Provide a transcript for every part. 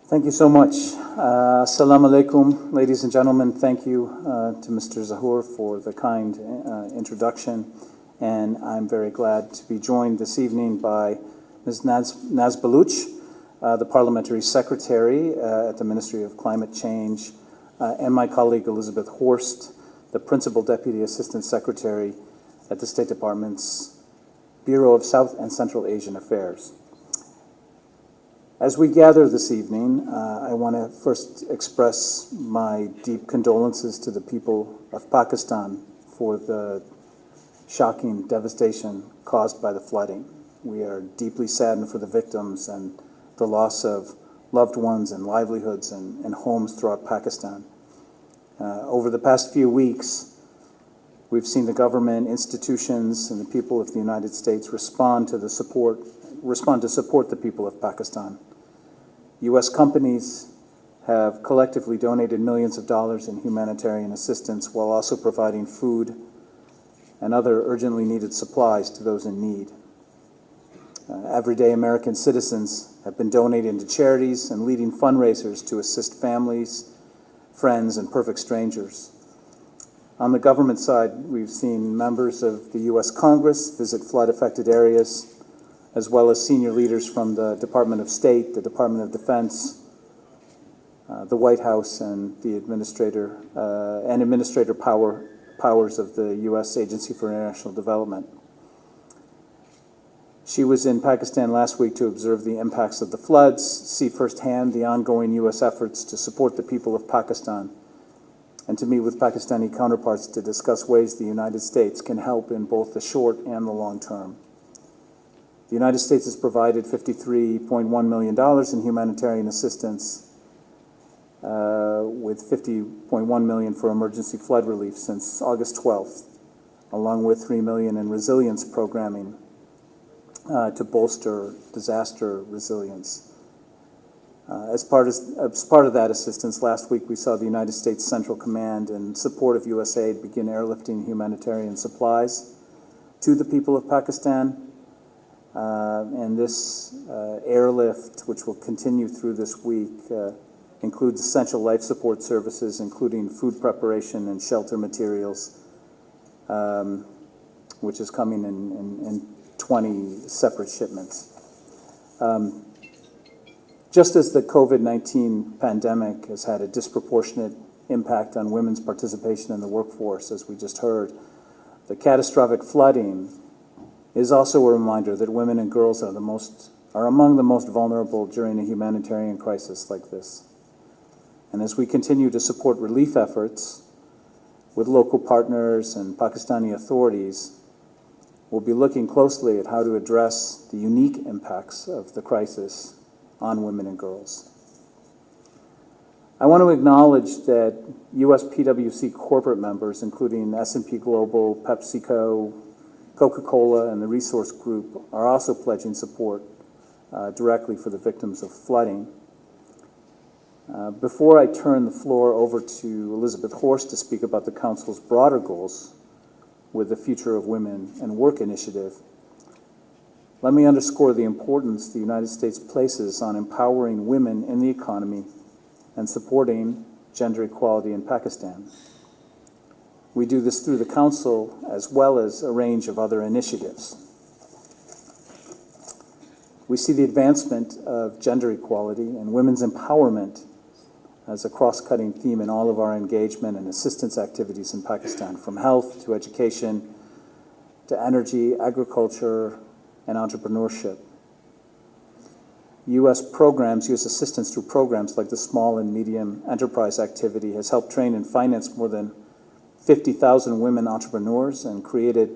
Thank you so much. Assalamu alaikum, ladies and gentlemen. Thank you to Mr. Zahur for the kind introduction. And I'm very glad to be joined this evening by Ms. Naz Baluch, the Parliamentary Secretary at the Ministry of Climate Change, and my colleague Elizabeth Horst, the Principal Deputy Assistant Secretary at the State Department's Bureau of South and Central Asian Affairs. As we gather this evening, I want to first express my deep condolences to the people of Pakistan for the shocking devastation caused by the flooding. We are deeply saddened for the victims and the loss of loved ones and livelihoods and homes throughout Pakistan. Over the past few weeks, we've seen the government, institutions, and the people of the United States respond to support the people of Pakistan. U.S. companies have collectively donated millions of dollars in humanitarian assistance while also providing food and other urgently needed supplies to those in need. Everyday American citizens have been donating to charities and leading fundraisers to assist families, friends, and perfect strangers. On the government side, we've seen members of the U.S. Congress visit flood-affected areas, as well as senior leaders from the Department of State, the Department of Defense, the White House, and the administrator powers of the U.S. Agency for International Development. She was in Pakistan last week to observe the impacts of the floods, see firsthand the ongoing U.S. efforts to support the people of Pakistan, and to meet with Pakistani counterparts to discuss ways the United States can help in both the short and the long term. The United States has provided $53.1 million in humanitarian assistance, with $50.1 million for emergency flood relief since August 12th, along with $3 million in resilience programming to bolster disaster resilience. As part of that assistance, last week we saw the United States Central Command, in support of USAID, begin airlifting humanitarian supplies to the people of Pakistan. And this airlift, which will continue through this week, includes essential life support services, including food preparation and shelter materials, which is coming in 20 separate shipments. Just as the COVID-19 pandemic has had a disproportionate impact on women's participation in the workforce, as we just heard, the catastrophic flooding is also a reminder that women and girls are among the most vulnerable during a humanitarian crisis like this. And as we continue to support relief efforts with local partners and Pakistani authorities, we'll be looking closely at how to address the unique impacts of the crisis on women and girls. I want to acknowledge that U.S. PwC corporate members, including S&P Global, PepsiCo, Coca-Cola, and the Resource Group, are also pledging support directly for the victims of flooding. Before I turn the floor over to Elizabeth Horst to speak about the Council's broader goals with the Future of Women and Work initiative, let me underscore the importance the United States places on empowering women in the economy and supporting gender equality in Pakistan. We do this through the Council as well as a range of other initiatives. We see the advancement of gender equality and women's empowerment as a cross-cutting theme in all of our engagement and assistance activities in Pakistan, from health to education to energy, agriculture, and entrepreneurship. U.S. assistance through programs like the Small and Medium Enterprise Activity has helped train and finance more than 50,000 women entrepreneurs and created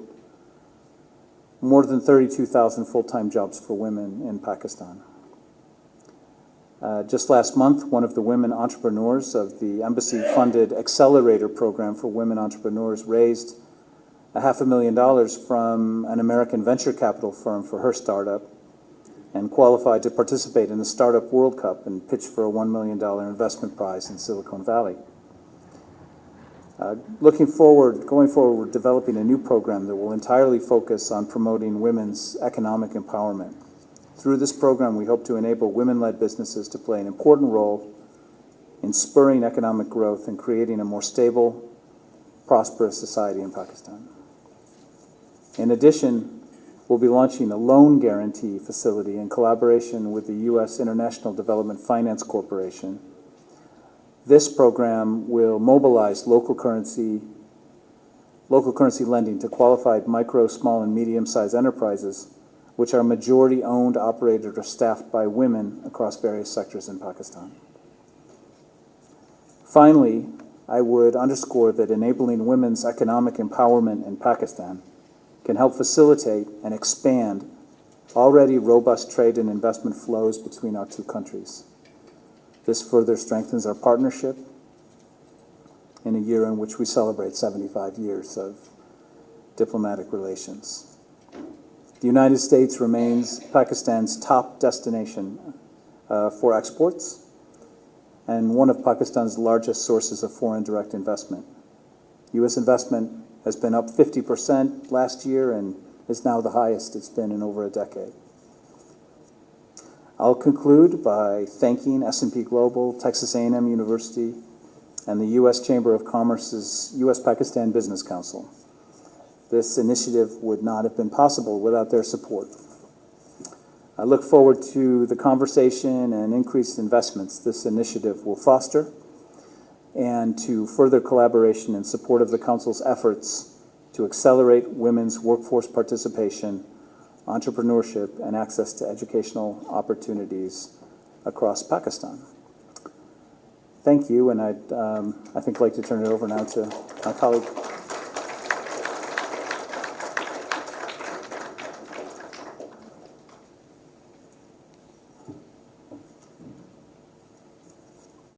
more than 32,000 full-time jobs for women in Pakistan. Just last month, one of the women entrepreneurs of the embassy-funded accelerator program for women entrepreneurs raised $500,000 from an American venture capital firm for her startup and qualified to participate in the Startup World Cup and pitch for a $1 million investment prize in Silicon Valley. Going forward, we're developing a new program that will entirely focus on promoting women's economic empowerment Through this program, we hope to enable women-led businesses to play an important role in spurring economic growth and creating a more stable, prosperous society in Pakistan. In addition, we'll be launching a loan guarantee facility in collaboration with the U.S. International Development Finance Corporation. This program will mobilize local currency lending to qualified micro, small, and medium-sized enterprises, which are majority owned, operated, or staffed by women across various sectors in Pakistan. Finally, I would underscore that enabling women's economic empowerment in Pakistan can help facilitate and expand already robust trade and investment flows between our two countries. This further strengthens our partnership in a year in which we celebrate 75 years of diplomatic relations. The United States remains Pakistan's top destination for exports and one of Pakistan's largest sources of foreign direct investment. U.S. investment has been up 50% last year and is now the highest it's been in over a decade. I'll conclude by thanking S&P Global, Texas A&M University, and the U.S. Chamber of Commerce's U.S.-Pakistan Business Council. This initiative would not have been possible without their support. I look forward to the conversation and increased investments this initiative will foster, and to further collaboration in support of the Council's efforts to accelerate women's workforce participation, entrepreneurship, and access to educational opportunities across Pakistan. Thank you, and I'd like to turn it over now to my colleague.